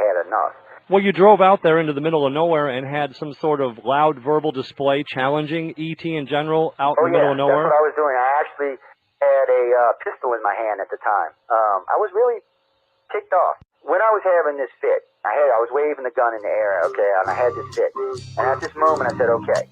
had enough. Well, you drove out there into the middle of nowhere and had some sort of loud verbal display challenging E.T. in general out in the middle of nowhere? That's what I was doing. I actually had a pistol in my hand at the time. I was really ticked off. When I was having this fit, I was waving the gun in the air, okay, and I had this fit. And at this moment, I said, okay.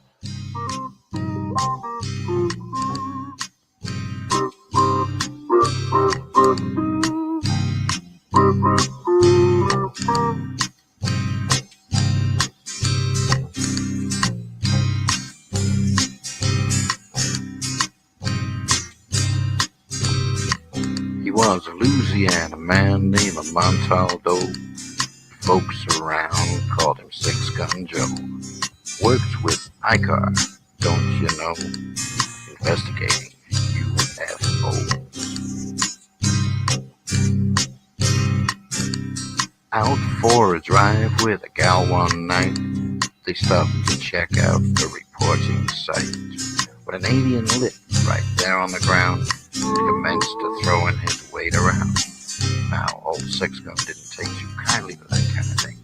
He was a Louisiana man named Montaldo. Folks around called him Six Gun Joe. Worked with ICAR, don't you know? Investigating UFOs. Out for a drive with a gal one night, they stopped to check out the reporting site. When an alien lit right there on the ground, he commenced to throwing his weight around. Now, old Six Gun didn't take too kindly to that kind of thing,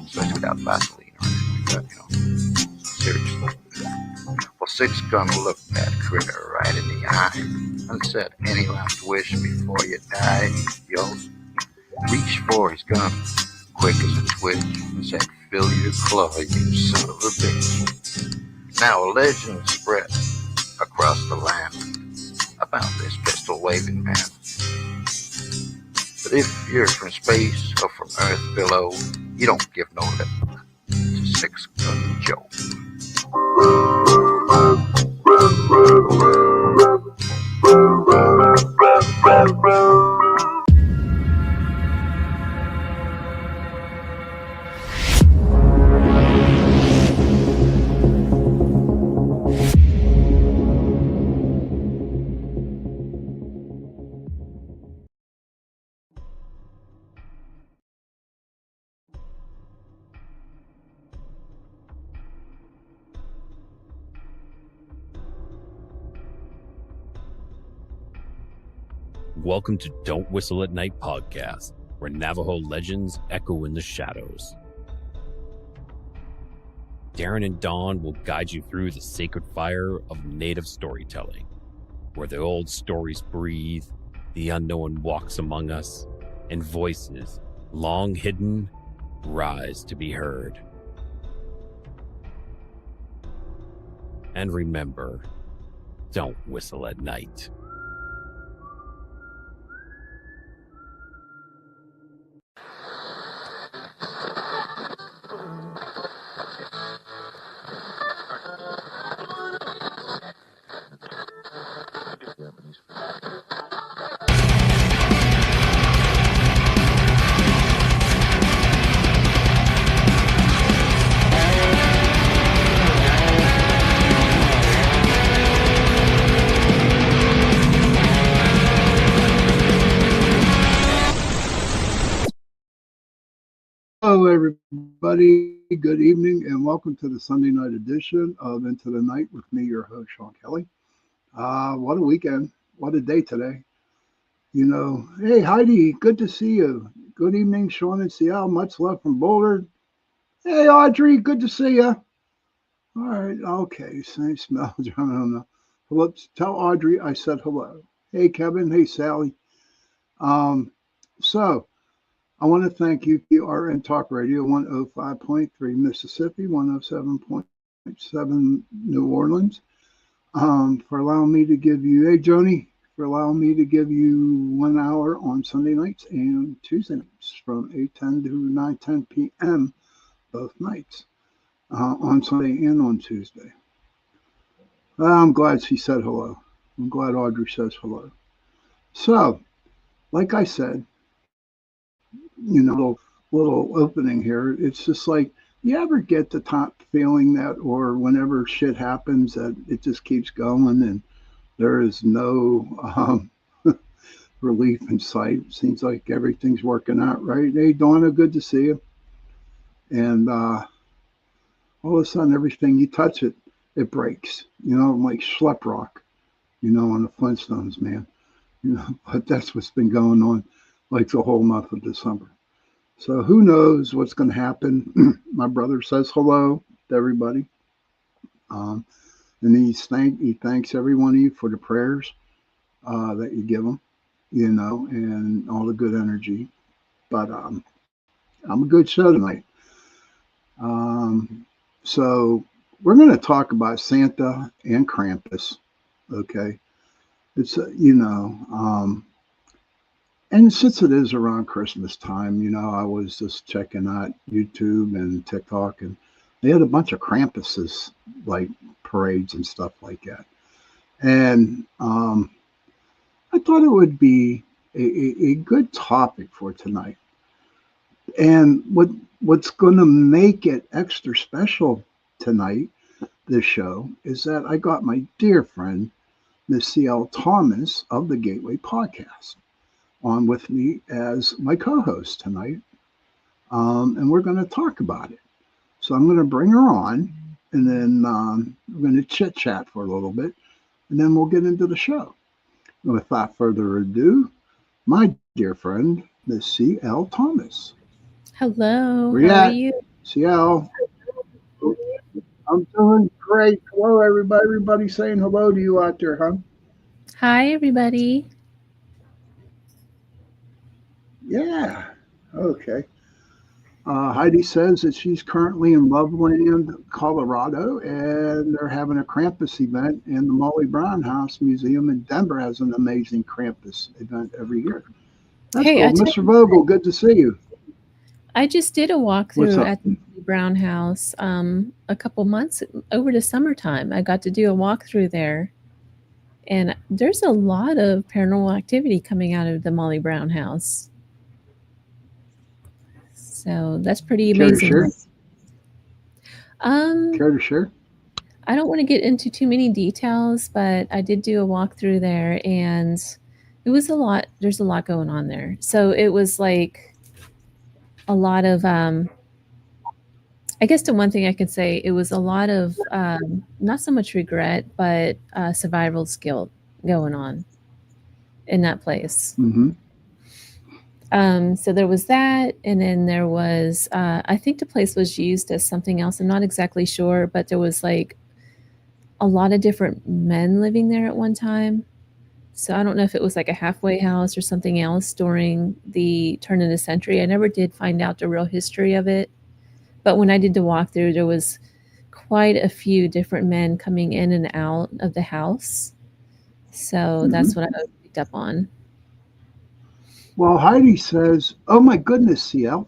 especially without Vaseline or anything like that, Seriously. Well, Six Gun looked that critter right in the eye and said, "Any last wish before you die?" Yo, reached for his gun, quick as a twitch, and said, "Fill your claw, you son of a bitch." Now, a legend spread across the land about this pistol-waving man. But if you're from space or from Earth below, you don't give no lip to Six Gun Joe. Welcome to Don't Whistle at Night podcast, where Navajo legends echo in the shadows. Darren and Dawn will guide you through the sacred fire of native storytelling, where the old stories breathe, the unknown walks among us, and voices, long hidden, rise to be heard. And remember, don't whistle at night. Hello, everybody. Good evening, and welcome to the Sunday night edition of Into the Night with me, your host, Sean Kelly. What a weekend. What a day today. You know, hey, Heidi, good to see you. Good evening, Sean in Seattle. Much love from Boulder. Hey, Audrey, good to see you. All right, okay. Same smell. I don't know. Hello, tell Audrey I said hello. Hey, Kevin. Hey, Sally. So, I want to thank UPRN Talk Radio 105.3 Mississippi, 107.7 New Orleans, for allowing me to give you, hey Joni, for allowing me to give you 1 hour on Sunday nights and Tuesday nights from 8:10 to 9:10 p.m. both nights, on Sunday and on Tuesday. I'm glad she said hello. I'm glad Audrey says hello. So, like I said, you know, little opening here. It's just like, you ever get the top feeling that, or whenever shit happens, that it just keeps going and there is no relief in sight. Seems like everything's working out right. Hey, Donna, good to see you. And all of a sudden, everything you touch it breaks. You know, like schlep rock. You know, on the Flintstones, man. You know, but that's what's been going on like the whole month of December. So who knows what's going to happen? My brother says hello to everybody. Um, and he thanks every one of you for the prayers that you give him, and all the good energy. But I'm a good show tonight. So we're going to talk about Santa and Krampus. Okay, it's and since it is around Christmas time, I was just checking out YouTube and TikTok, and they had a bunch of Krampuses, like parades and stuff like that. And I thought it would be a good topic for tonight. And what's going to make it extra special tonight, this show, is that I got my dear friend, Miss C.L. Thomas of the Gateway Podcast, on with me as my co-host tonight. And we're going to talk about it. So I'm going to bring her on, and then we're going to chit-chat for a little bit, and then we'll get into the show. And without further ado, my dear friend, Miss C.L. Thomas. Hello, Where you how at? are you? C.L. I'm doing great. Hello, everybody. Everybody saying hello to you out there, huh? Hi, everybody. Yeah. Okay. Heidi says that she's currently in Loveland, Colorado, and they're having a Krampus event, and the Molly Brown House Museum in Denver has an amazing Krampus event every year. That's Hey, cool. Mr. Vogel, good to see you. I just did a What's walkthrough up? at the Brown House a couple months over the summertime. I got to do a walkthrough there, and there's a lot of paranormal activity coming out of the Molly Brown House. So that's pretty Care to amazing. share? Um, Care to share? I don't want to get into too many details, but I did do a walkthrough there, and it was a lot. There's a lot going on there. So it was like a lot of I guess the one thing I could say, it was a lot of not so much regret, but survival guilt going on in that place. Mm-hmm. So there was that, and then there was I think the place was used as something else. I'm not exactly sure, but there was like a lot of different men living there at one time. So I don't know if it was like a halfway house or something else during the turn of the century. I never did find out the real history of it. But when I did the walkthrough, there was quite a few different men coming in and out of the house. So that's what I picked up on. Well, Heidi says, "Oh my goodness, CL,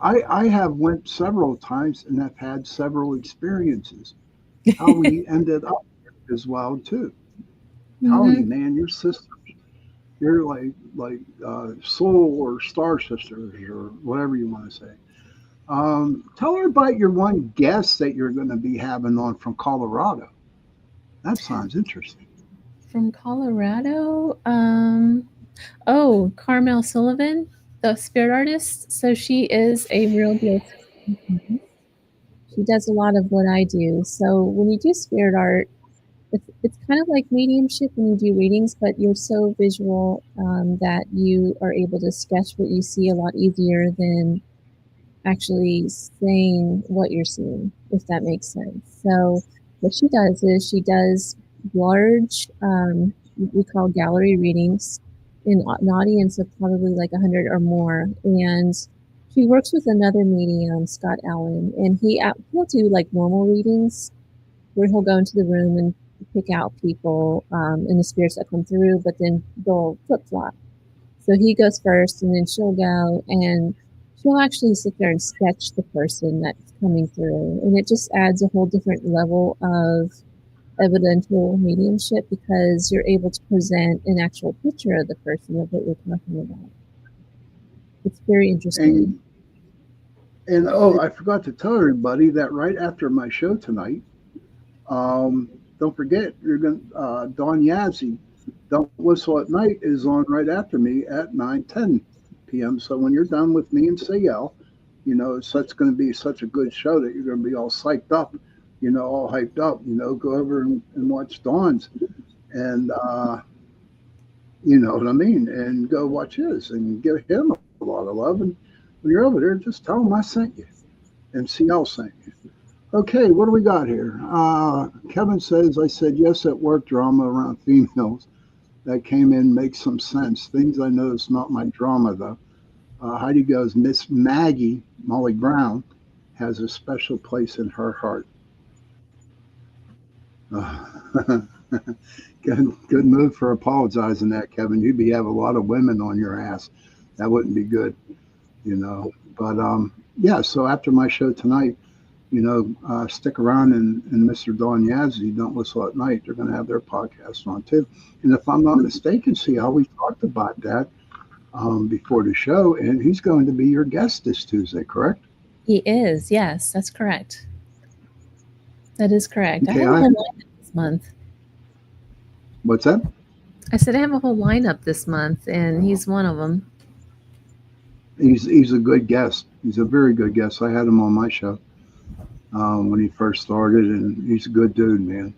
I have went several times and have had several experiences. How we ended up as well too. Telling you, man, your sisters, you're like soul or star sisters or whatever you want to say. Tell her about your one guest that you're going to be having on from Colorado. That sounds interesting. From Colorado, oh, Carmel Sullivan, the spirit artist. So she is a real deal. She does a lot of what I do. So when you do spirit art, it's kind of like mediumship when you do readings, but you're so visual that you are able to sketch what you see a lot easier than actually saying what you're seeing, if that makes sense. So what she does is she does large, we call gallery readings in an audience of probably like 100 or more. And she works with another medium, Scott Allen, and he'll do like normal readings where he'll go into the room and pick out people and the spirits that come through, but then they'll flip-flop. So he goes first, and then she'll go, and she'll actually sit there and sketch the person that's coming through. And it just adds a whole different level of evidential mediumship because you're able to present an actual picture of the person of what you're talking about. It's very interesting. And oh, I forgot to tell everybody that right after my show tonight, don't forget, you're going Don Yazzie, Don't Whistle at Night is on right after me at 9:10 p.m. So when you're done with me and Sayel, it's going to be such a good show that you're going to be all psyched up, all hyped up, go over and watch Dawn's and, you know what I mean? And go watch his and give him a lot of love. And When you're over there, just tell them I sent you. MCL sent you. Okay, what do we got here? Kevin says, I said yes at work drama around females. That came in makes some sense. Things I know is not my drama, though. Heidi goes, Miss Maggie, Molly Brown, has a special place in her heart. Good move for apologizing that, Kevin. You'd be have a lot of women on your ass. That wouldn't be good, you know. But yeah, so after my show tonight, you know, stick around and Mr. Don Yazzie, Don't Whistle at Night, they're going to have their podcast on too. And if I'm not mistaken, see how we talked about that before the show, and he's going to be your guest this Tuesday, correct? He is, yes, that's correct. That is correct. Okay, I have a whole lineup this month. What's that? I said I have a whole lineup this month, and he's one of them. He's a good guest. He's a very good guest. I had him on my show when he first started, and he's a good dude, man.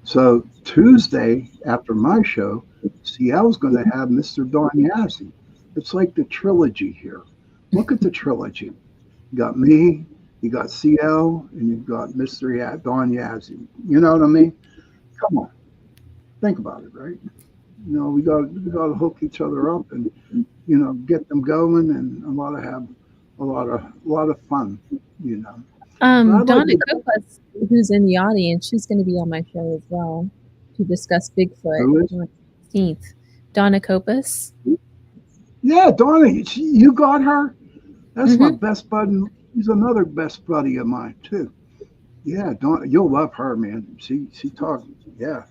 So Tuesday after my show, CL's going to have Mr. Don Yazzie. It's like the trilogy here. Look at the trilogy. You got me, you got CL, and you've got Mr. Don Yazzie. You know what I mean? Come on, think about it, right? You know, we got to hook each other up and, you know, get them going, and have a lot of fun. You know. Donna Copas, who's in the audience, she's going to be on my show as well to discuss Bigfoot on the 16th. Donna Copas. Yeah, Donna, you got her. That's my best buddy. He's another best buddy of mine too. Yeah, Donna, you'll love her, man. She talks. Yeah,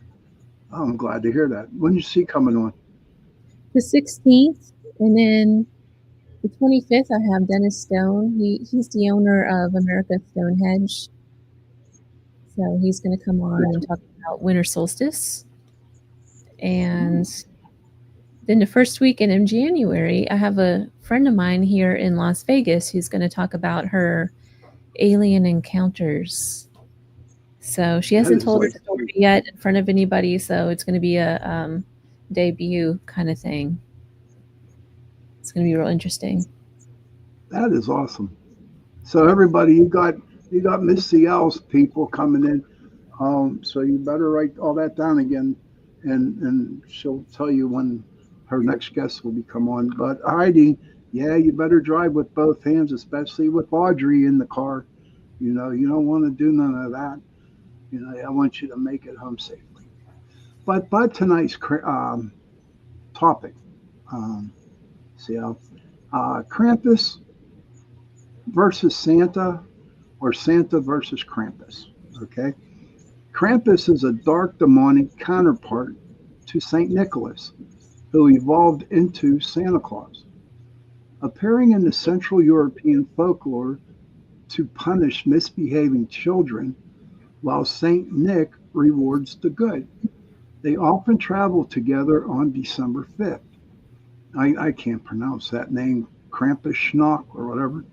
I'm glad to hear that. When you see coming on? The 16th, and then the 25th, I have Dennis Stone. He's the owner of America Stonehenge. So he's going to come on and talk about winter solstice. And then the first weekend in January, I have a friend of mine here in Las Vegas who's going to talk about her alien encounters. So she hasn't told the story yet in front of anybody, so it's going to be a debut kind of thing. It's going to be real interesting. That is awesome. So everybody, you got Miss CL's people coming in. So you better write all that down again, and she'll tell you when her next guest will be come on. But Heidi, yeah, you better drive with both hands, especially with Audrey in the car. You know, you don't want to do none of that. You know, I want you to make it home safely. But tonight's topic, CL, Krampus versus Santa, or Santa versus Krampus. Okay, Krampus is a dark demonic counterpart to Saint Nicholas, who evolved into Santa Claus, appearing in the Central European folklore to punish misbehaving children, while Saint Nick rewards the good. They often travel together on December 5th. I can't pronounce that name, Krampus Schnock or whatever,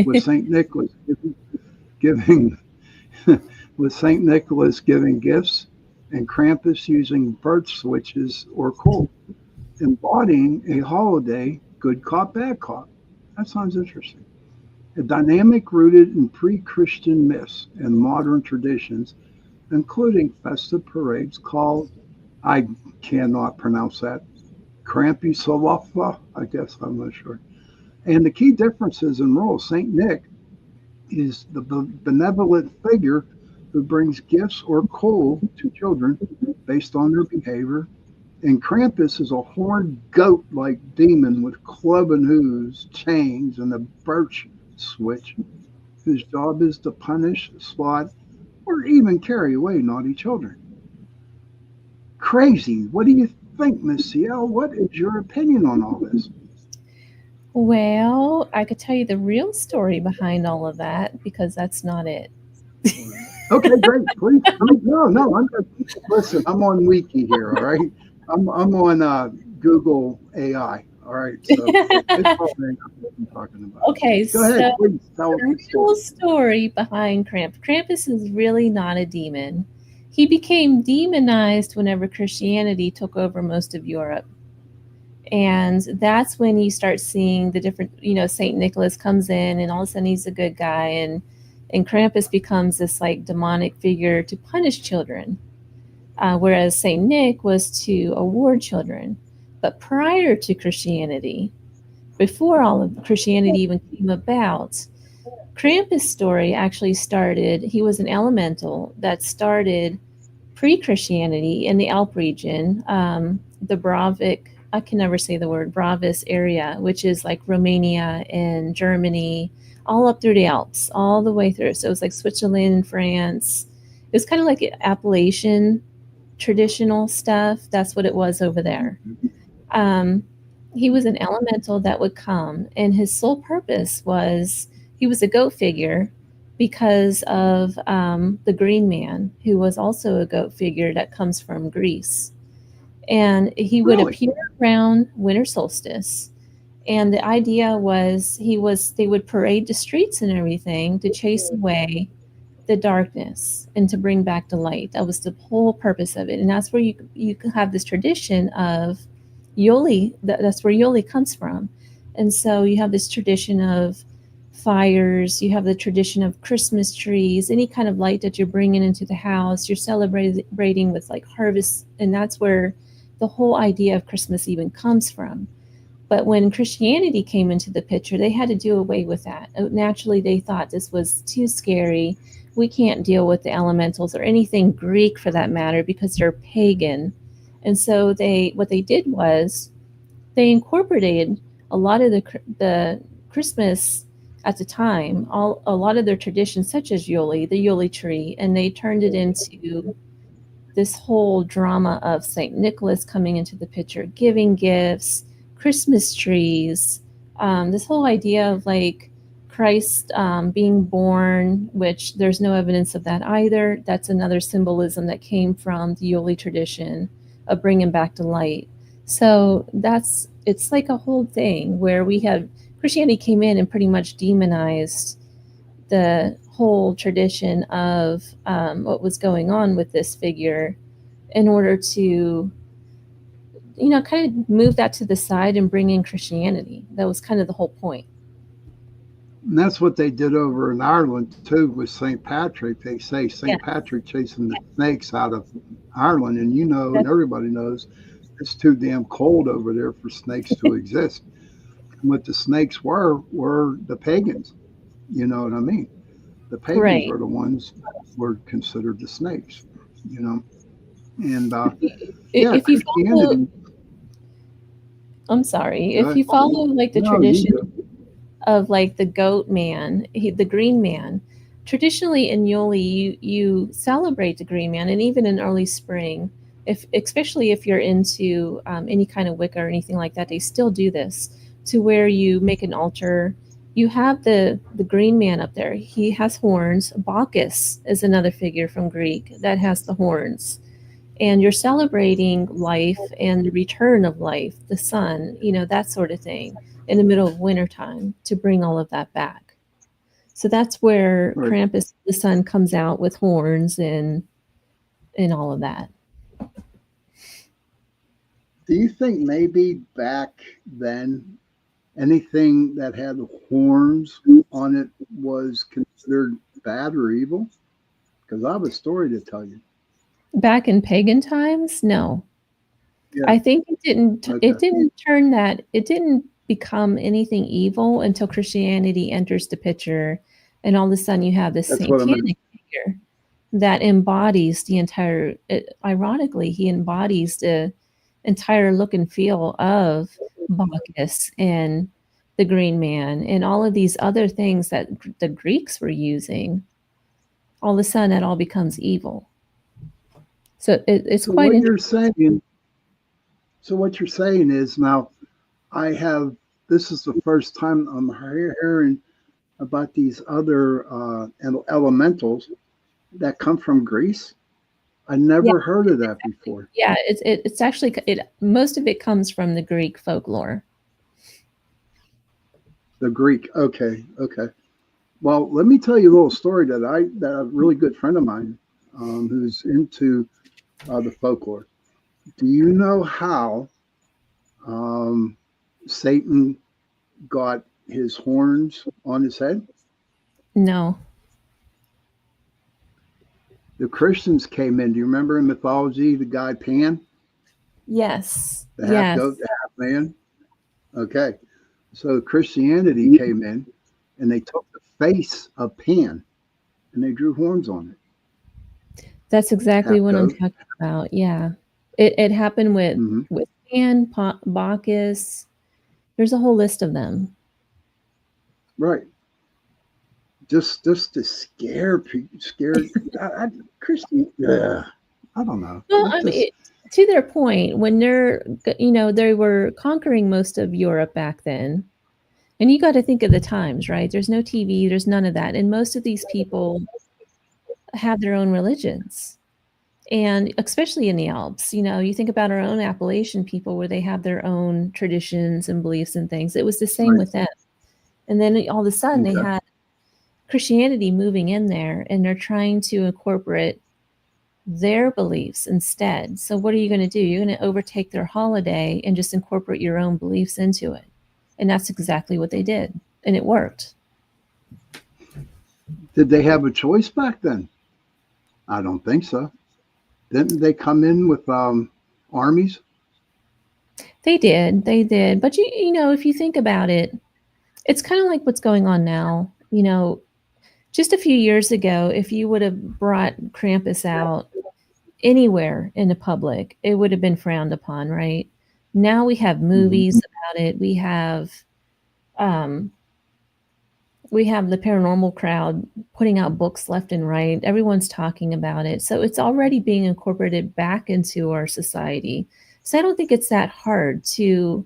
with Saint Nicholas giving with Saint Nicholas giving gifts, and Krampus using bird switches or coal, embodying a holiday, good cop, bad cop. That sounds interesting. A dynamic rooted in pre-Christian myths and modern traditions, including festive parades called, I cannot pronounce that, Krampusalafa, I guess, I'm not sure. And the key differences in roles, Saint Nick is the benevolent figure who brings gifts or coal to children based on their behavior. And Krampus is a horned goat-like demon with cloven hooves, chains, and a birch switch, whose job is to punish, slot, or even carry away naughty children. Crazy. What do you think, Miss CL? What is your opinion on all this? Well, I could tell you the real story behind all of that, because that's not it. Okay, great. Please. No. Listen, I'm on Wiki here, all right? I'm on Google AI, all right? So it's all I'm talking about. Okay, go ahead, please. Tell the real story behind Krampus. Krampus is really not a demon. He became demonized whenever Christianity took over most of Europe. And that's when you start seeing the different, Saint Nicholas comes in and all of a sudden he's a good guy, and Krampus becomes this like demonic figure to punish children, whereas Saint Nick was to award children. But prior to Christianity, before all of Christianity even came about, Krampus' story actually started, he was an elemental that started pre-Christianity in the Alp region, the Bravik, I can never say the word, Bravis area, which is like Romania and Germany, all up through the Alps, all the way through. So it was like Switzerland and France. It was kind of like Appalachian traditional stuff. That's what it was over there. He was an elemental that would come, and his sole purpose was he was a goat figure because of the Green Man, who was also a goat figure that comes from Greece. And he would appear around winter solstice. And the idea was they would parade the streets and everything to chase away the darkness and to bring back the light. That was the whole purpose of it. And that's where you have this tradition of Yoli. That's where Yoli comes from. And so you have this tradition of fires, you have the tradition of Christmas trees, any kind of light that you're bringing into the house, you're celebrating with like harvest, and that's where the whole idea of Christmas even comes from. But when Christianity came into the picture, they had to do away with that. Naturally, they thought this was too scary. We can't deal with the elementals or anything Greek for that matter because they're pagan. And so what they did was they incorporated a lot of the Christmas at the time, a lot of their traditions, such as Yoli, the Yoli tree, and they turned it into this whole drama of St. Nicholas coming into the picture, giving gifts, Christmas trees, this whole idea of like Christ being born, which there's no evidence of that either. That's another symbolism that came from the Yoli tradition of bringing back the light. So it's like a whole thing where Christianity came in and pretty much demonized the whole tradition of what was going on with this figure in order to, kind of move that to the side and bring in Christianity. That was kind of the whole point. And that's what they did over in Ireland too with St. Patrick. They say St. Patrick chasing the snakes out of Ireland, and and everybody knows it's too damn cold over there for snakes to exist. And what the snakes were the pagans. You know what I mean? The pagans were the ones that were considered the snakes. And if you follow, I'm sorry, if you follow like the tradition of like the goat man, the green man, traditionally in Yoli, you celebrate the green man, and even in early spring, especially if you're into any kind of Wicca or anything like that, they still do this, to where you make an altar. You have the green man up there. He has horns. Bacchus is another figure from Greek that has the horns. And you're celebrating life and the return of life, the sun, that sort of thing, in the middle of wintertime to bring all of that back. So that's where Krampus, the sun, comes out with horns and all of that. Do you think maybe back then anything that had horns on it was considered bad or evil? Because I have a story to tell you. Back in pagan times, no. Yeah. I think it didn't. Okay. It didn't become anything evil until Christianity enters the picture, and all of a sudden you have this satanic figure that embodies the entire. Ironically, he embodies the entire look and feel of Bacchus and the Green Man and all of these other things that the Greeks were using. All of a sudden, it all becomes evil. So it's so quite what you're saying. So what you're saying is, now this is the first time I'm hearing about these other elementals that come from Greece. I never heard of that before. Yeah, it's actually most of it comes from the Greek folklore. The Greek, okay. Well, let me tell you a little story that a really good friend of mine who's into the folklore. Do you know how Satan got his horns on his head? No. The Christians came in. Do you remember in mythology the guy Pan, Yes. the half Yes. goat, the half man? Okay, so Christianity came in, and they took the face of Pan, and they drew horns on it. That's exactly Half what I'm goat. talking about. Yeah. It happened Hmm. with Pan, Bacchus. There's a whole list of them. Right. Just to scare people, Christian. Yeah, I don't know. Well, I mean, to their point, when they were conquering most of Europe back then, and you got to think of the times, right? There's no TV, there's none of that, and most of these people have their own religions, and especially in the Alps, you think about our own Appalachian people where they have their own traditions and beliefs and things. It was the same with them, and then all of a sudden they had Christianity moving in there, and they're trying to incorporate their beliefs instead. So what are you going to do? You're going to overtake their holiday and just incorporate your own beliefs into it. And that's exactly what they did. And it worked. Did they have a choice back then? I don't think so. Didn't they come in with armies? They did. But if you think about it, it's kind of like what's going on now. Just a few years ago, if you would have brought Krampus out anywhere in the public, it would have been frowned upon, right? Now we have movies about it. We have the paranormal crowd putting out books left and right. Everyone's talking about it. So it's already being incorporated back into our society. So I don't think it's that hard to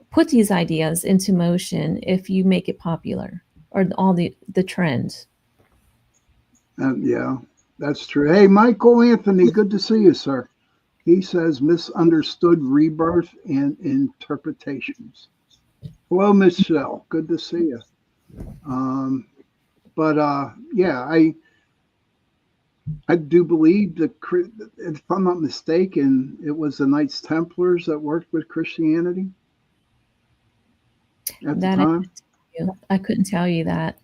put these ideas into motion if you make it popular or all the trend. Yeah, that's true. Hey, Michael Anthony, good to see you, sir. He says misunderstood rebirth and interpretations. Hello, Michelle. Good to see you. Yeah, I do believe that, if I'm not mistaken, it was the Knights Templars that worked with Christianity at the time. I couldn't tell you that.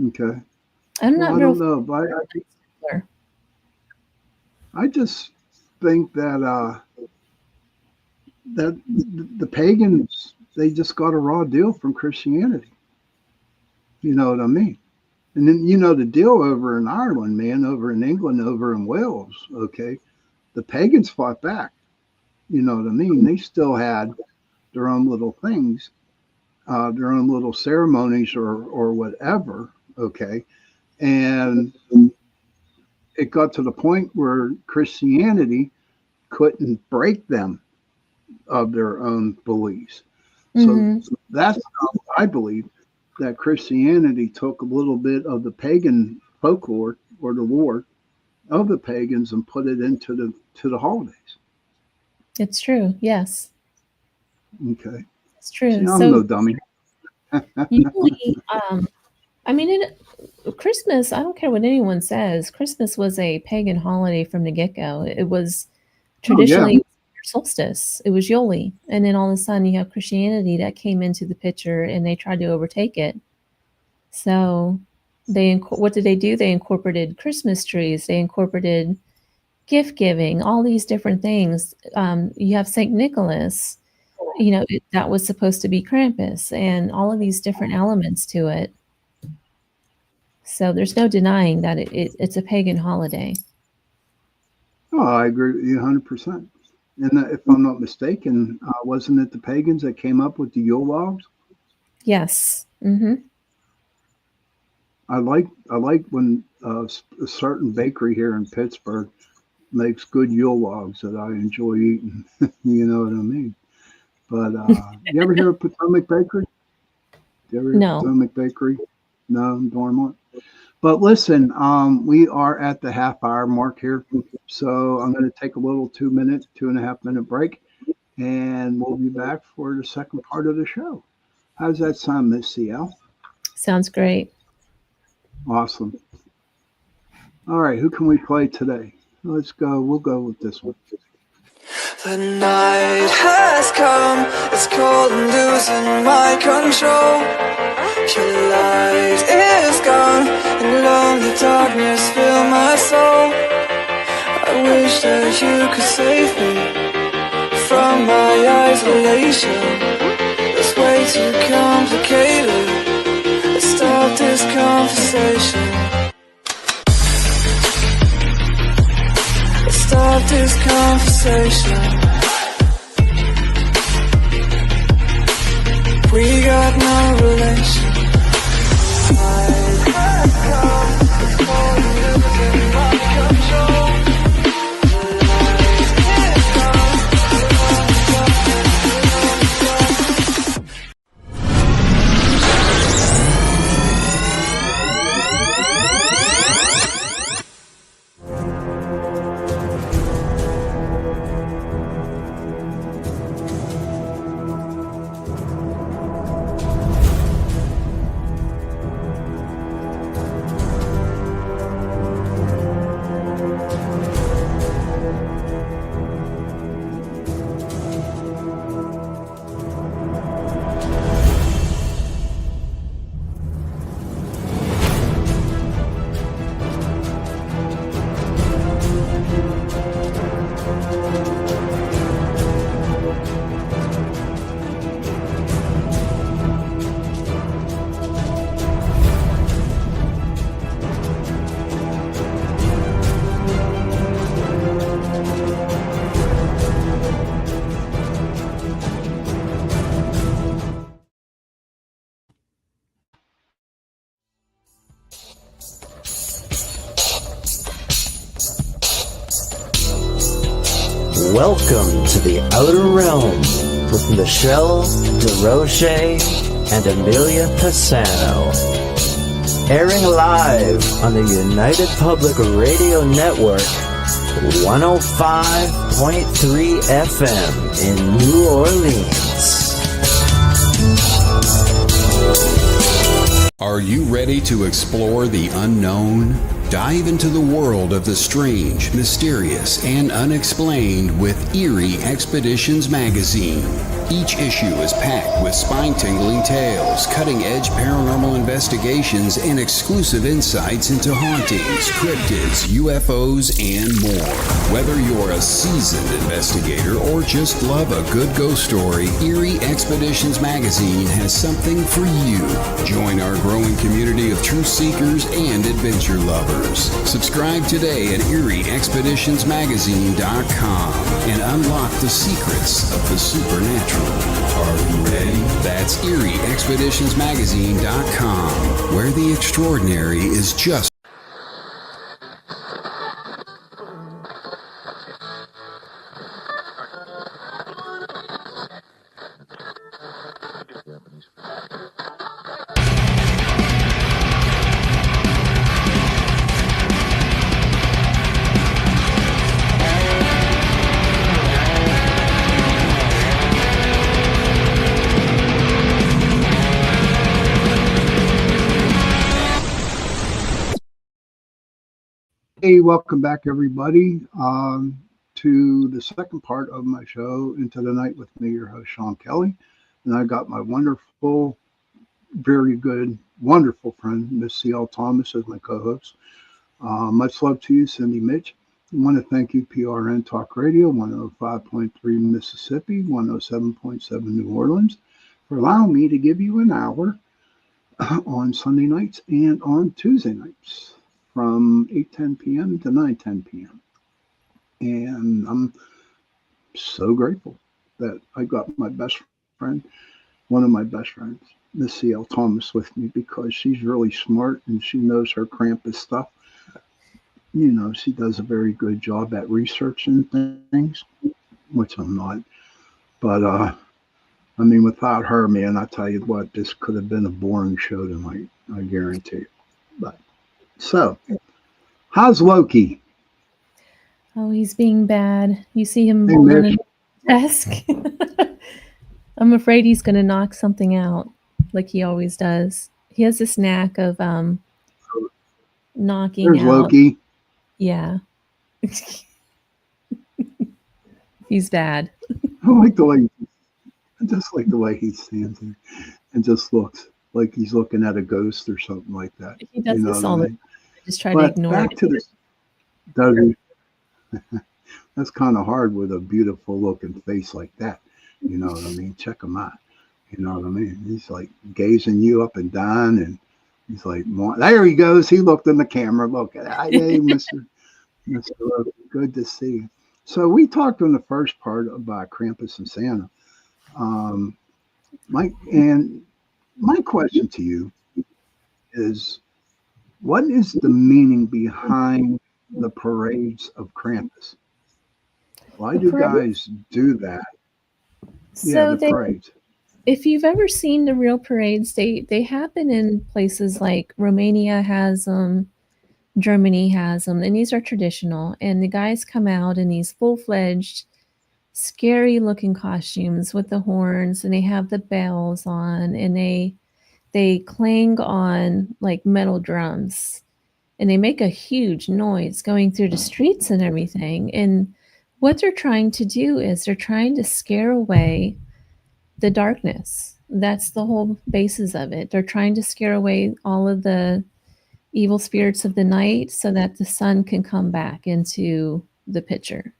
Okay. I'm not I don't know, but I just think that that the pagans, they just got a raw deal from Christianity. You know what I mean? And then the deal over in Ireland, man, over in England, over in Wales. Okay, the pagans fought back. You know what I mean? They still had their own little things, their own little ceremonies or whatever. Okay, and it got to the point where Christianity couldn't break them of their own beliefs. So that's how I believe that Christianity took a little bit of the pagan folklore or the lore of the pagans and put it into the holidays. It's true. Yes. Okay. It's true. See, I'm no dummy. Usually, Christmas, I don't care what anyone says, Christmas was a pagan holiday from the get-go. It was traditionally solstice. It was Yoli. And then all of a sudden you have Christianity that came into the picture and they tried to overtake it. So what did they do? They incorporated Christmas trees. They incorporated gift giving, all these different things. You have St. Nicholas, that was supposed to be Krampus, and all of these different elements to it. So there's no denying that it's a pagan holiday. Oh, I agree with you 100%. And if I'm not mistaken, wasn't it the pagans that came up with the Yule logs? Yes. I like when a certain bakery here in Pittsburgh makes good Yule logs that I enjoy eating. You know what I mean? But you ever hear of Potomac Bakery? No. Potomac Bakery? No, Dormont. But listen, we are at the half-hour mark here, so I'm going to take a little 2.5-minute break, and we'll be back for the second part of the show. How's that sound, Miss CL? Sounds great. Awesome. All right, who can we play today? Let's go. We'll go with this one. The night has come, it's cold and losing my control. Your light is gone, and lonely darkness fill my soul. I wish that you could save me from my isolation. It's way too complicated. Let's stop this conversation. Let's stop this conversation. We got no relation. Night has come, it's cold and losing my control. Welcome to the Outer Realm with Michelle DeRoche and Amelia Pisano. Airing live on the United Public Radio Network, 105.3 FM in New Orleans. Are you ready to explore the unknown? Dive into the world of the strange, mysterious, and unexplained with Eerie Expeditions magazine. Each issue is packed with spine-tingling tales, cutting-edge paranormal investigations, and exclusive insights into hauntings, cryptids, UFOs, and more. Whether you're a seasoned investigator or just love a good ghost story, Eerie Expeditions magazine has something for you. Join our growing community of truth seekers and adventure lovers. Subscribe today at EerieExpeditionsMagazine.com and unlock the secrets of the supernatural. Are you ready? That's EerieExpeditionsMagazine.com, where the extraordinary is just. Hey, welcome back, everybody, to the second part of my show, Into the Night with me, your host, Sean Kelly. And I got my wonderful, very good, wonderful friend, Miss C.L. Thomas, as my co-host. Much love to you, Cindy Mitch. I want to thank you, PRN Talk Radio, 105.3 Mississippi, 107.7 New Orleans, for allowing me to give you an hour on Sunday nights and on Tuesday nights, from 8:10 p.m. to 9:10 p.m. And I'm so grateful that I got my best friend, one of my best friends, Miss C.L. Thomas, with me, because she's really smart and she knows her Krampus stuff. You know, she does a very good job at researching things, which I'm not. But, I mean, without her, man, I tell you what, this could have been a boring show tonight, I guarantee you. But so, how's Loki? Oh, he's being bad. You see him Hey, holding Mitch. a desk. I'm afraid he's going to knock something out like he always does. He has this knack of knocking There's out. Loki. Yeah. He's bad. I like the way, I just like the way he stands there and just looks like he's looking at a ghost or something like that. He You does know this what I all the mean? time. I just try to But ignore back it. to the, does he? That's kind of hard with a beautiful looking face like that. You know what I mean? Check him out. You know what I mean? He's like gazing you up and down, and he's like, there he goes. He looked in the camera. Look at that. Hey, Mr. Logan, good to see you. So we talked on the first part about Krampus and Santa. Mike, and my question to you is, what is the meaning behind the parades of Krampus? Why do guys do that? Yeah, So the parades. if you've ever seen the real parades, they happen in places like Romania has them, Germany has them, and these are traditional. And the guys come out in these full-fledged, scary-looking costumes with the horns, and they have the bells on, and they clang on like metal drums, and they make a huge noise going through the streets and everything. And what they're trying to do is they're trying to scare away the darkness. That's the whole basis of it. They're trying to scare away all of the evil spirits of the night so that the sun can come back into the picture.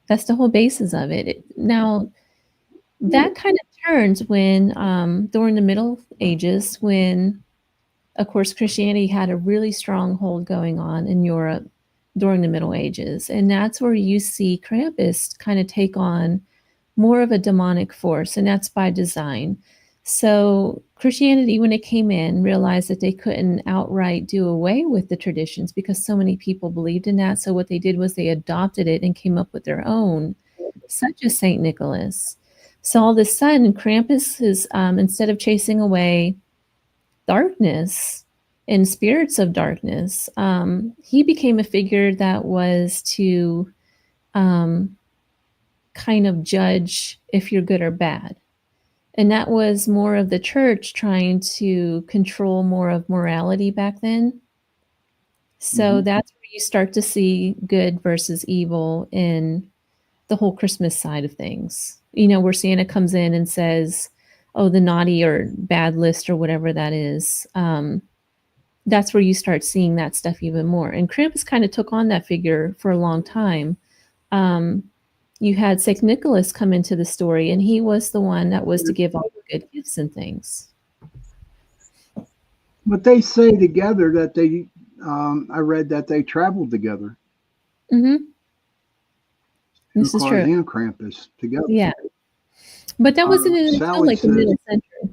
That's the whole basis of it. Now, that kind of turns when, during the Middle Ages, when, of course, Christianity had a really strong hold going on in Europe during the Middle Ages. And that's where you see Krampus kind of take on more of a demonic force, and that's by design. So Christianity, when it came in, realized that they couldn't outright do away with the traditions because so many people believed in that. So what they did was they adopted it and came up with their own, such as Saint Nicholas. So all of a sudden, Krampus is, instead of chasing away darkness and spirits of darkness, he became a figure that was to kind of judge if you're good or bad. And that was more of the church trying to control more of morality back then. So that's where you start to see good versus evil in the whole Christmas side of things. You know, where Santa comes in and says, oh, the naughty or bad list or whatever that is. That's where you start seeing that stuff even more. And Krampus kind of took on that figure for a long time. You had St. Nicholas come into the story, and he was the one that was to give all the good gifts and things. But they say together that they, I read that they traveled together. Mm-hmm. This is true. And Krampus together. Yeah. But that wasn't until like the middle century.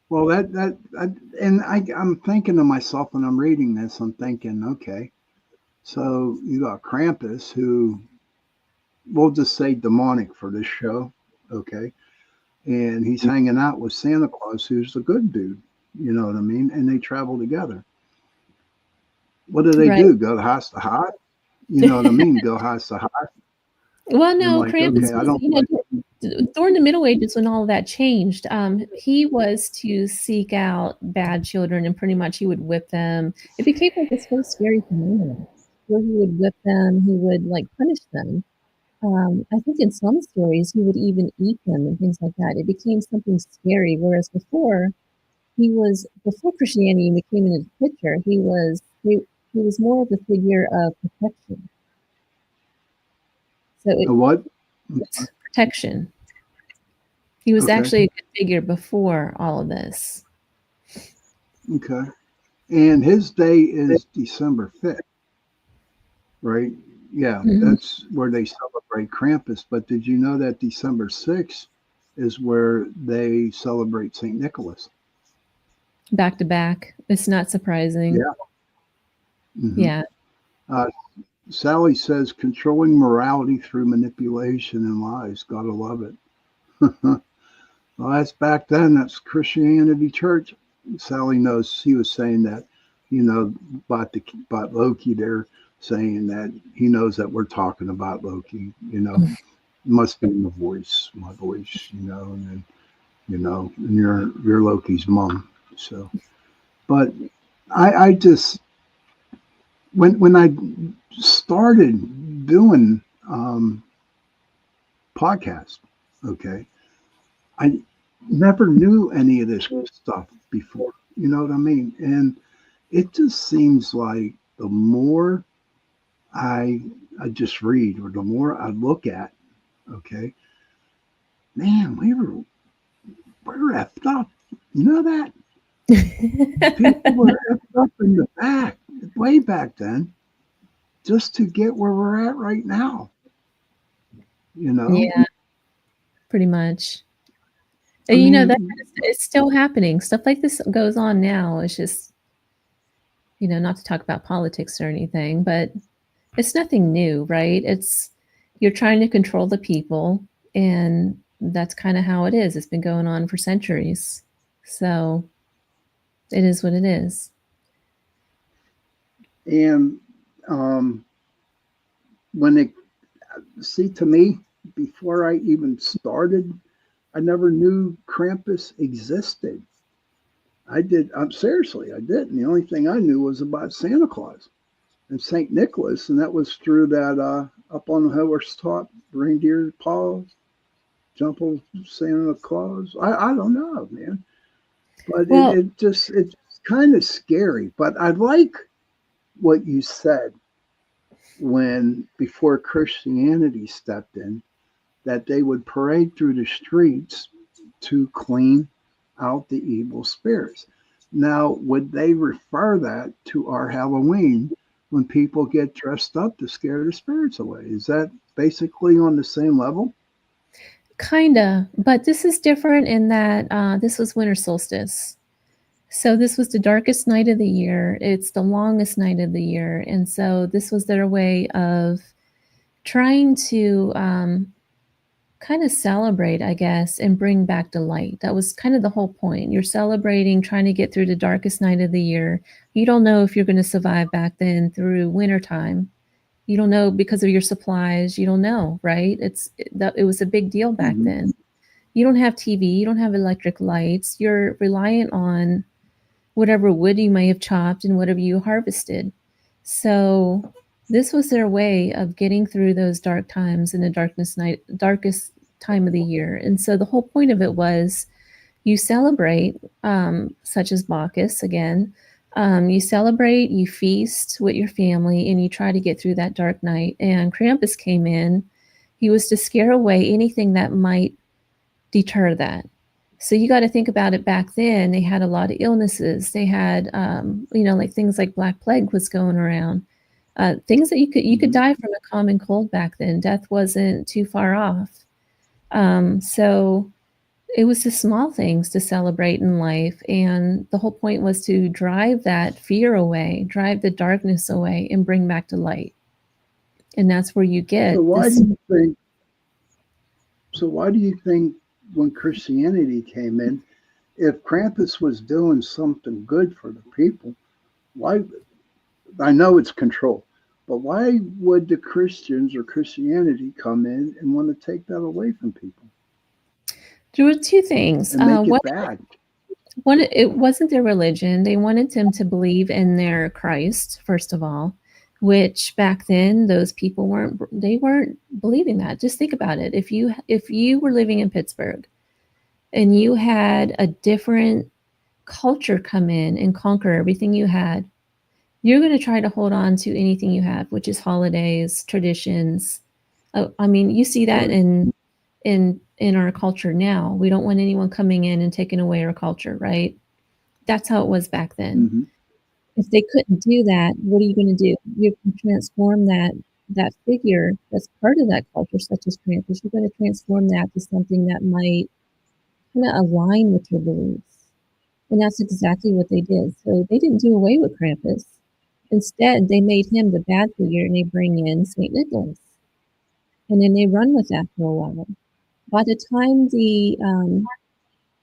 Well, I'm thinking to myself when I'm reading this, I'm thinking, okay, so you got Krampus, who we'll just say demonic for this show, okay? And he's hanging out with Santa Claus, who's a good dude, you know what I mean? And they travel together. What do they do? Go house to house? You know what I mean? Go house to house? Well, no, like, Krampus, okay, during the Middle Ages when all of that changed, he was to seek out bad children, and pretty much he would whip them. It became like this whole scary phenomenon where he would whip them, he would like punish them. I think in some stories he would even eat them and things like that. It became something scary, whereas before Christianity came into the picture, he was more of a figure of protection. So what? Protection. He was actually a good figure before all of this. Okay. And his day is December 5th, right? Yeah, that's where they celebrate Krampus. But did you know that December 6th is where they celebrate St. Nicholas? Back to back. It's not surprising. Yeah. Yeah. Sally says, controlling morality through manipulation and lies. Gotta love it. Well, that's back then. That's Christianity Church. Sally knows. She was saying that, you know, about Loki there, saying that he knows that we're talking about Loki. You know, must be in my voice, you know, and then, you know, and you're Loki's mom. So, but I just when I started doing podcasts, okay, I never knew any of this stuff before. You know what I mean? And it just seems like the more I just read or the more I look at, okay, man, we're effed up. You know that? People were effed up in the back, way back then, just to get where we're at right now. You know? Yeah, pretty much. I And, you know, that mean, it's still happening. Stuff like this goes on now. It's just, you know, not to talk about politics or anything, but it's nothing new, right? It's you're trying to control the people, and that's kind of how it is. It's been going on for centuries. So it is what it is. and when it, see, to me, before I even started, I never knew Krampus existed. I'm seriously, I didn't. The only thing I knew was about Santa Claus and St. Nicholas, and that was through that up on the horse top, reindeer paws, jump on Santa Claus. I don't know, man. But Well, it's kind of scary. But I like what you said when before Christianity stepped in, that they would parade through the streets to clean out the evil spirits. Now, would they refer that to our Halloween when people get dressed up to scare the spirits away? Is that basically on the same level? kinda, but this is different in that this was winter solstice. So this was the darkest night of the year. It's the longest night of the year. And so this was their way of trying to kind of celebrate, I guess, and bring back the light. That was kind of the whole point. You're celebrating, trying to get through the darkest night of the year. You don't know if you're going to survive back then through wintertime. You don't know because of your supplies. You don't know, right? It was a big deal back Mhm. then. You don't have TV. You don't have electric lights. You're reliant on whatever wood you may have chopped and whatever you harvested. So this was their way of getting through those dark times in the darkest time of the year. And so the whole point of it was you celebrate, such as Bacchus again. You celebrate, you feast with your family, and you try to get through that dark night. And Krampus came in. He was to scare away anything that might deter that. So you got to think about it back then. They had a lot of illnesses. They had, like things like Black Plague was going around. Things that you could die from a common cold back then. Death wasn't too far off. So it was the small things to celebrate in life, and the whole point was to drive that fear away, drive the darkness away, and bring back the light. And that's where you get So why this. do you think? So why do you think when Christianity came in, if Krampus was doing something good for the people, why? I know it's control, but why would the Christians or Christianity come in and want to take that away from people There were two things. and make it bad? One, it wasn't their religion. They wanted them to believe in their Christ, first of all, which back then those people weren't believing that. Just think about it. If you were living in Pittsburgh and you had a different culture come in and conquer everything you had, you're going to try to hold on to anything you have, which is holidays, traditions. I mean, you see that in our culture now. We don't want anyone coming in and taking away our culture, right? That's how it was back then. Mm-hmm. If they couldn't do that, what are you going to do? You can transform that figure that's part of that culture, such as Krampus. You're going to transform that to something that might kind of align with your beliefs. And that's exactly what they did. So they didn't do away with Krampus. Instead, they made him the bad figure, and they bring in St. Nicholas. And then they run with that for a while. By the time in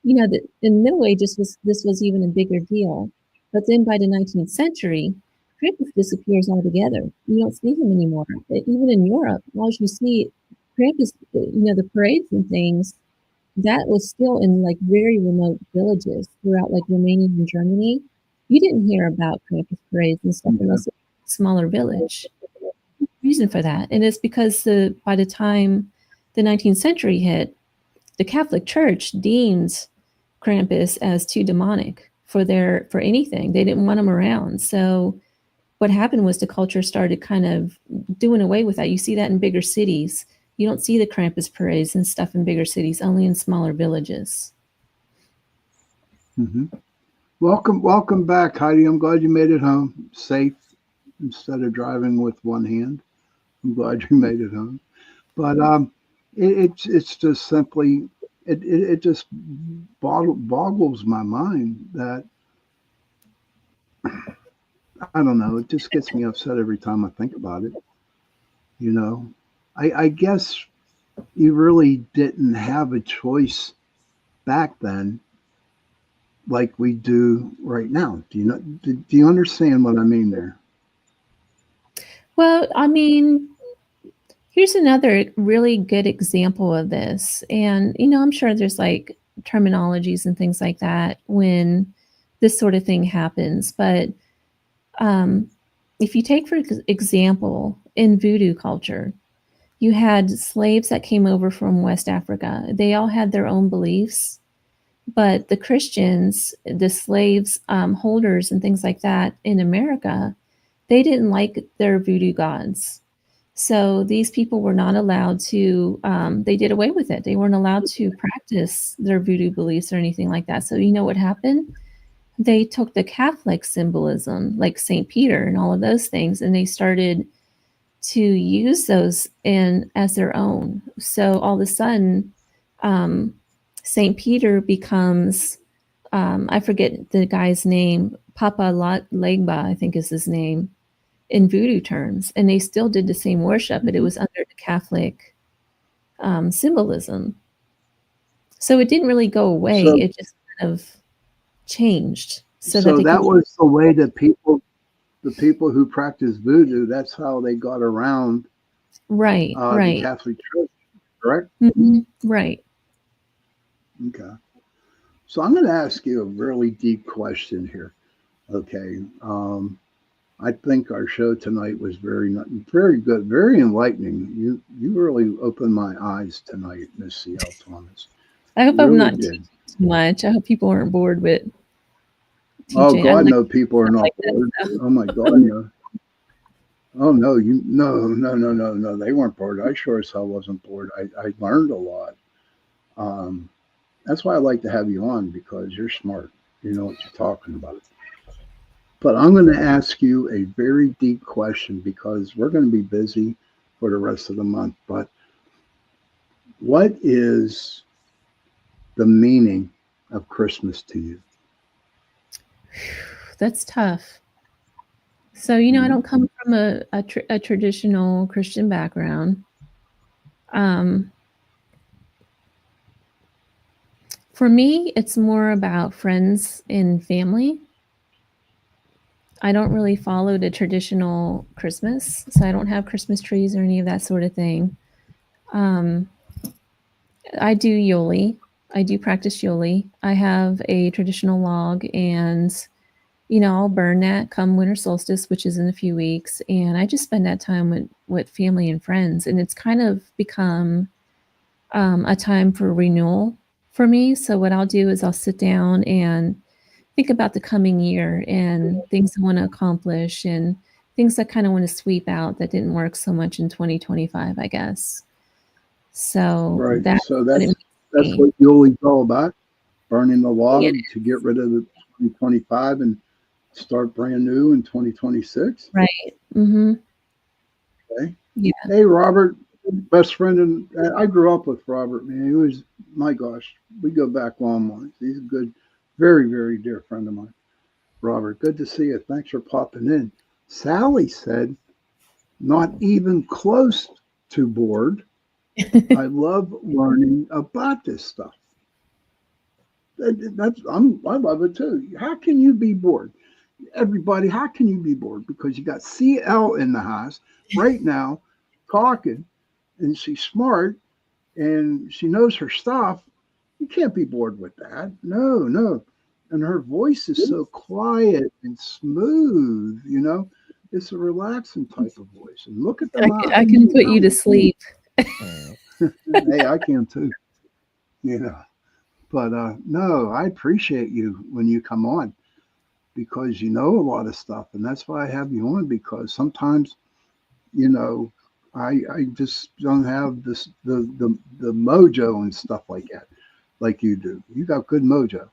the Middle Ages, this was even a bigger deal. But then by the 19th century, Krampus disappears altogether. You don't see him anymore. Even in Europe, all you see Krampus, the parades and things, that was still in like very remote villages throughout like Romania and Germany. You didn't hear about Krampus parades and stuff unless it was a smaller village. reason for that, and it's because by the time the 19th century hit, the Catholic Church deemed Krampus as too demonic for anything. They didn't want him around. So what happened was the culture started kind of doing away with that. You see that in bigger cities. You don't see the Krampus parades and stuff in bigger cities, only in smaller villages. Mm-hmm. Welcome back, Heidi. I'm glad you made it home safe instead of driving with one hand. I'm glad you made it home. But it's just simply it just boggles my mind that I don't know. It just gets me upset every time I think about it. You know, I guess you really didn't have a choice back then like we do right now. Do you understand what I mean there? Well, I mean, here's another really good example of this. And, I'm sure there's like terminologies and things like that when this sort of thing happens. But if you take, for example, in voodoo culture, you had slaves that came over from West Africa. They all had their own beliefs. But the Christians, the slaves, holders and things like that in America, they didn't like their voodoo gods. So these people were not allowed to, they did away with it. They weren't allowed to practice their voodoo beliefs or anything like that. So you know what happened? They took the Catholic symbolism, like St. Peter and all of those things, and they started to use those as their own. So all of a sudden, St. Peter becomes, I forget the guy's name, Papa Legba, I think is his name, in voodoo terms. And they still did the same worship, but it was under the Catholic symbolism. So it didn't really go away. It just kind of changed. So that was the way that the people who practiced voodoo, that's how they got around right. the Catholic Church, correct? Mm-hmm. Right. Okay. So I'm going to ask you a really deep question here. Okay. I think our show tonight was very good, very enlightening. You really opened my eyes tonight, Miss C.L. Thomas. I hope I'm not too much. I hope people aren't bored with TJ. Oh God, no, people are not bored. Oh my God, no. Oh no, no. They weren't bored. I sure as hell wasn't bored. I learned a lot. That's why I like to have you on, because you're smart. You know what you're talking about. But I'm going to ask you a very deep question, because we're going to be busy for the rest of the month. But what is the meaning of Christmas to you? That's tough. So, I don't come from a traditional Christian background. For me, it's more about friends and family. I don't really follow the traditional Christmas, so I don't have Christmas trees or any of that sort of thing. I do Yoli. I do practice Yoli. I have a traditional log, and I'll burn that come winter solstice, which is in a few weeks, and I just spend that time with family and friends, and it's kind of become a time for renewal for me. So what I'll do is I'll sit down and think about the coming year and things I want to accomplish and things I kind of want to sweep out that didn't work so much in 2025, I guess. So right. That's what Yuli's all about, burning the log to get rid of the 2025 and start brand new in 2026. Right. Mm-hmm. Okay. Yeah. Hey, Robert, best friend, and I grew up with Robert. Man, he was, my gosh, we go back long. He's a good, very, very dear friend of mine. Robert, good to see you. Thanks for popping in. Sally said, not even close to bored. I love learning about this stuff. I love it too. How can you be bored? Everybody, how can you be bored? Because you got CL in the house right now talking, and she's smart and she knows her stuff. You can't be bored with that. No. And her voice is so quiet and smooth, It's a relaxing type of voice. And look at the mouth. I can put you to sleep. Hey, I can too. You know. But no, I appreciate you when you come on because you know a lot of stuff, and that's why I have you on because sometimes, you know, I just don't have this the mojo and stuff like that, like you do. You got good mojo,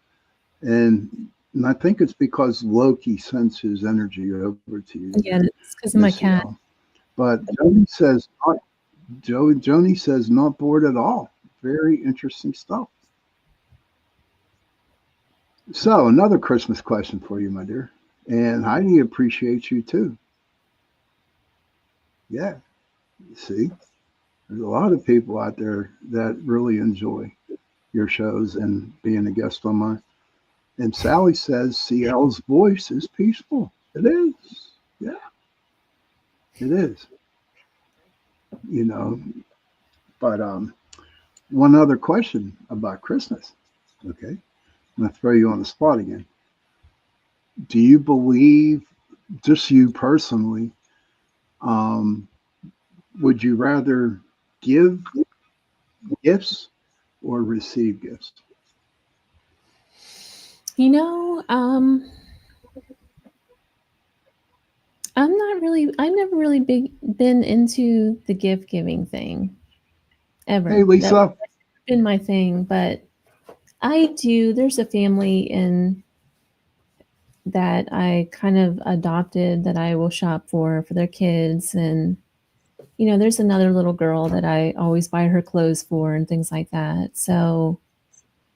and I think it's because Loki sends his energy over to you. Yeah, it's because of my cat. But Joni says not bored at all. Very interesting stuff. So another Christmas question for you, my dear. And Heidi appreciates you too. Yeah. See, there's a lot of people out there that really enjoy your shows and being a guest on mine. And Sally says CL's voice is peaceful. It is. Yeah, it is. You know, but one other question about Christmas. Okay. I'm going to throw you on the spot again. Do you believe, just you personally, would you rather give gifts or receive gifts? You know, I've never really been into the gift giving thing ever. Hey, Lisa. That's been my thing, but there's a family that I kind of adopted that I will shop for their kids. And, you know, there's another little girl that I always buy her clothes for and things like that. So,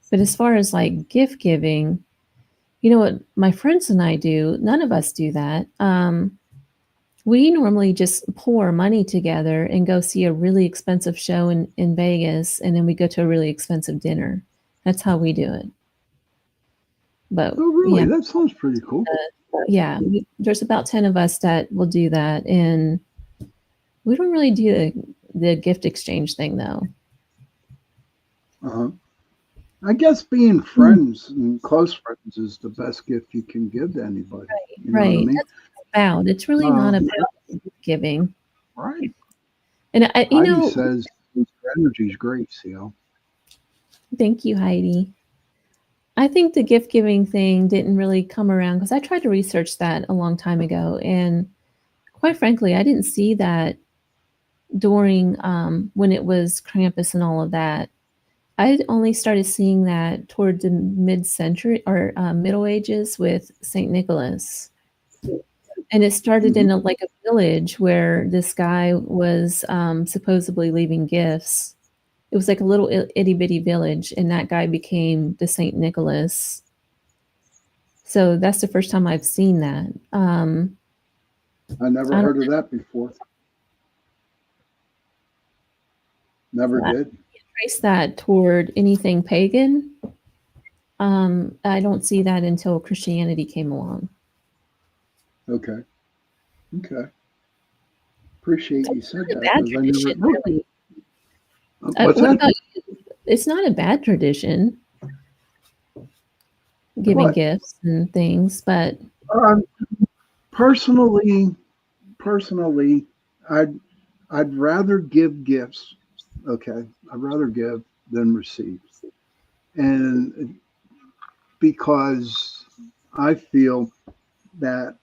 but as far as like gift giving, you know what my friends and I do, none of us do that. We normally just pour money together and go see a really expensive show in Vegas, and then we go to a really expensive dinner. That's how we do it. But oh, really? Yeah, that sounds pretty cool. Yeah, there's about 10 of us that will do that, and we don't really do the gift exchange thing though. Uh-huh. I guess being friends and close friends is the best gift you can give to anybody. Right, you know what I mean? That's what it's about. It's really not about giving. Right. And Heidi says your energy is great, CL. Thank you, Heidi. I think the gift giving thing didn't really come around because I tried to research that a long time ago. And quite frankly, I didn't see that during when it was Krampus and all of that. I only started seeing that toward the mid-century or Middle Ages with St. Nicholas. And it started in a village where this guy was supposedly leaving gifts. It was like a little itty bitty village, and that guy became the St. Nicholas. So that's the first time I've seen that. I never heard of that before. Never did. Trace that toward anything pagan. I don't see that until Christianity came along. Okay. Appreciate you said that. Bad tradition, really. What's that? About you? It's not a bad tradition, giving gifts and things, but personally, I'd rather give gifts. Okay, I'd rather give than receive, and because I feel that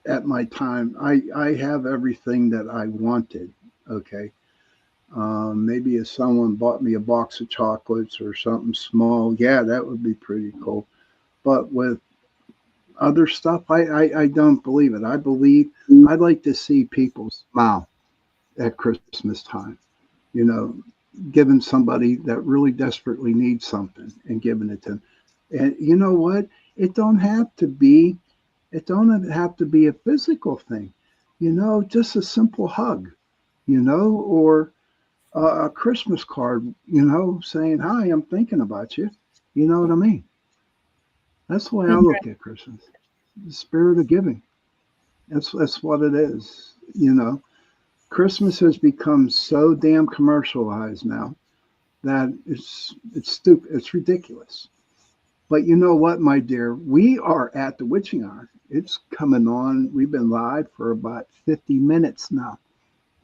at my time I have everything that I wanted. Okay. Maybe if someone bought me a box of chocolates or something small, yeah, that would be pretty cool. But with other stuff, I don't believe it. I'd like to see people smile at Christmas time, you know, giving somebody that really desperately needs something and giving it to them. And you know what? It don't have to be a physical thing, you know, just a simple hug, you know, or a Christmas card, you know, saying, hi, I'm thinking about you. You know what I mean? That's the way I look at Christmas. The spirit of giving. That's what it is. You know, Christmas has become so damn commercialized now that it's stupid. It's ridiculous. But you know what, my dear? We are at the witching hour. It's coming on. We've been live for about 50 minutes now.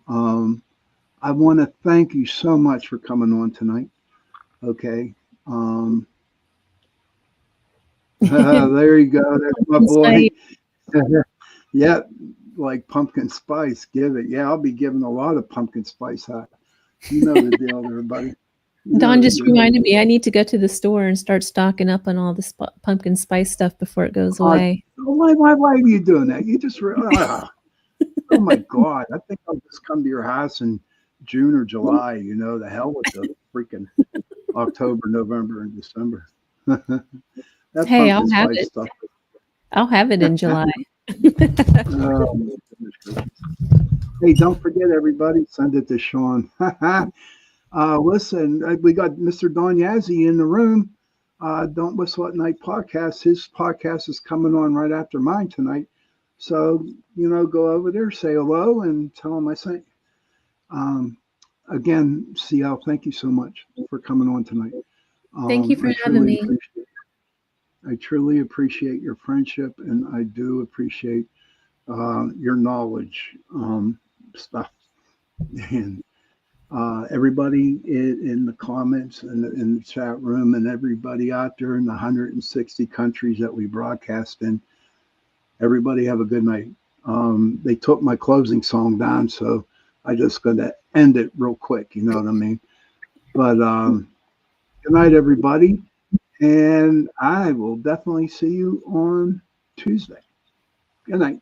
I want to thank you so much for coming on tonight. Okay. There you go. That's my boy. Yeah, like pumpkin spice. Give it. Yeah, I'll be giving a lot of pumpkin spice out. You know the deal, everybody. Don just reminded me I need to go to the store and start stocking up on all the pumpkin spice stuff before it goes away. Why are you doing that? You just oh my God! I think I'll just come to your house in June or July. You know, the hell with the freaking October, November, and December. Hey, I'll have it. Stuff. I'll have it in July. Hey, don't forget, everybody, send it to Sean. Listen, we got Mr. Don Yazzie in the room. Don't Whistle at Night podcast. His podcast is coming on right after mine tonight. So, you know, go over there, say hello, and tell him I sent you. Again, CL, thank you so much for coming on tonight. Thank you for having me. I truly appreciate your friendship, and I do appreciate your knowledge stuff. And everybody in the comments and in the chat room, and everybody out there in the 160 countries that we broadcast in, everybody have a good night. They took my closing song down, so I just going to end it real quick. You know what I mean? But good night, everybody. And I will definitely see you on Tuesday. Good night.